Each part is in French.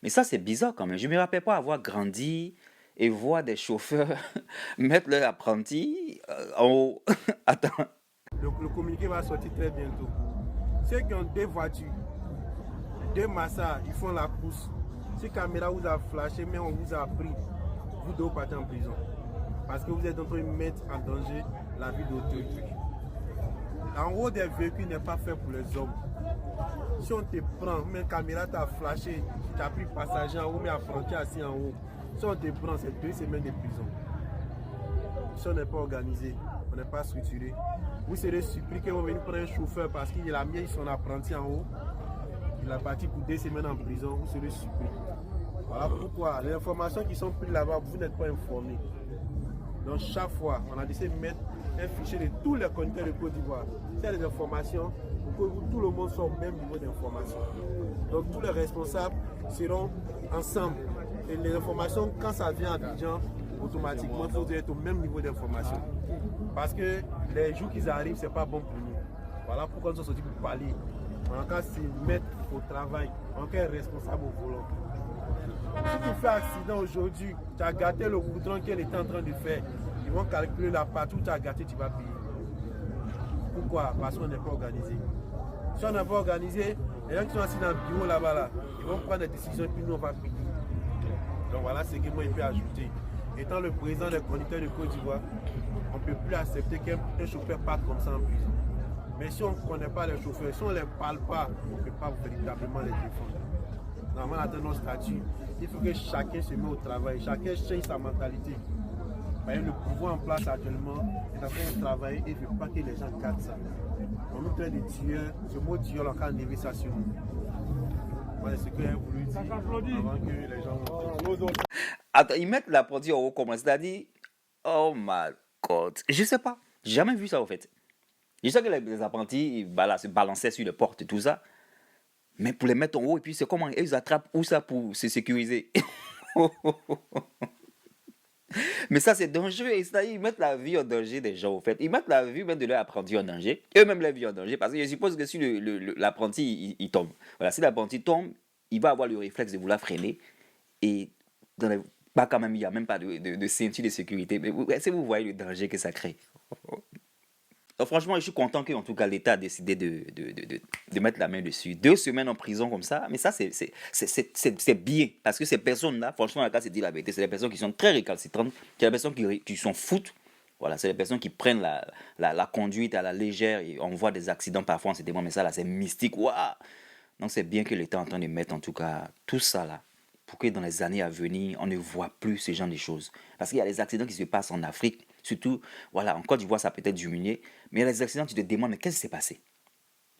Mais ça, c'est bizarre quand même. Je ne me rappelle pas avoir grandi et voir des chauffeurs mettre leur apprenti en haut. Attends. Le communiqué va sortir très bientôt. Ceux qui ont des voitures, des massas, ils font la course. Si caméra vous a flashé, mais on vous a pris, vous devez partir en prison. Parce que vous êtes en train de mettre en danger la vie d'autrui. En haut des véhicules n'est pas fait pour les hommes. Si on te prend, mais caméra t'a flashé, tu as pris passager en haut, mais apprenti assis en haut. Si on te prend, c'est 2 semaines de prison. Si on n'est pas organisé, on n'est pas structuré, vous serez surpris qu'on va venir prendre un chauffeur parce qu'il a mis son apprenti en haut. Il a parti pour 2 semaines en prison, vous serez surpris. Voilà pourquoi les informations qui sont prises là-bas, vous n'êtes pas informés. Donc chaque fois, on a décidé de mettre un fichier de tous les conducteurs de Côte d'Ivoire. C'est des informations pour que tout le monde soit au même niveau d'information. Donc tous les responsables seront ensemble. Et les informations, quand ça vient à Abidjan, automatiquement, il faut être au même niveau d'information. Parce que les jours qu'ils arrivent, ce n'est pas bon pour nous. Voilà pourquoi nous sommes sortis pour parler. On va se mettre au travail, on est responsable au volant. Si tu fais accident aujourd'hui, tu as gâté le goudron qu'elle était en train de faire. Ils vont calculer la partie où tu as gâté, tu vas payer. Pourquoi? Parce qu'on n'est pas organisé. Si on n'est pas organisé, les gens qui sont assis dans le bureau là-bas, là, ils vont prendre des décisions et puis nous on va payer. Donc voilà ce que moi il peut ajouter. Étant le président des conducteurs de Côte d'Ivoire, on ne peut plus accepter qu'un chauffeur parte comme ça en prison. Mais si on ne connaît pas les chauffeurs, si on ne les parle pas, on ne peut pas véritablement les défendre. Normalement, dans nos statuts, il faut que chacun se mette au travail, chacun change sa mentalité. Le pouvoir en place actuellement est en train de travailler et il ne veut pas que les gens gardent ça. On nous traite de tueurs, ce mot tueur, on a enlevé ça sur nous. Voilà ce que j'ai voulu dire avant que les gens... Attends, ils mettent l'apprenti en haut comment? C'est-à-dire, oh my god. Je sais pas. J'ai jamais vu ça en fait. Je sais que les apprentis se balançaient sur les portes et tout ça. Mais pour les mettre en haut, et puis c'est comment? Ils attrapent où ça pour se sécuriser? Mais ça, c'est dangereux. C'est-à-dire, ils mettent la vie en danger des gens, au fait. Ils mettent la vie même de leur apprenti en danger. Eux-mêmes, la vie en danger. Parce que je suppose que si l'apprenti, il tombe. Voilà, si l'apprenti tombe, il va avoir le réflexe de vouloir freiner. Et dans les... Pas quand même, il n'y a même pas de ceinture de sécurité. Mais est-ce que vous voyez le danger que ça crée? Donc, franchement, je suis content qu'en tout cas l'État a décidé de mettre la main dessus. 2 semaines en prison comme ça, mais ça, c'est bien. Parce que ces personnes-là, franchement, la cas, c'est dit la vérité, c'est des personnes qui sont très récalcitrantes, c'est des personnes qui s'en foutent. Voilà, c'est des personnes qui prennent la conduite à la légère et on voit des accidents parfois, on se demande, mais ça là, c'est mystique. Waouh! Donc, c'est bien que l'État est en train de mettre en tout cas tout ça là pour que dans les années à venir, on ne voit plus ce genre de choses. Parce qu'il y a des accidents qui se passent en Afrique, surtout, voilà, en Côte d'Ivoire, ça peut être diminué, mais il y a des accidents, tu te demandes, mais qu'est-ce qui s'est passé?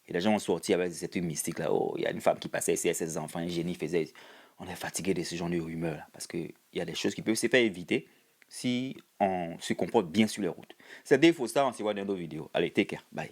Et les gens ont sorti avec cette mystique là, oh, il y a une femme qui passait ici avec ses enfants, un génie faisait... On est fatigué de ce genre de rumeurs là, parce qu'il y a des choses qui peuvent se faire éviter si on se comporte bien sur les routes. C'est des faux ça, on se voit dans nos vidéos. Allez, take care, bye.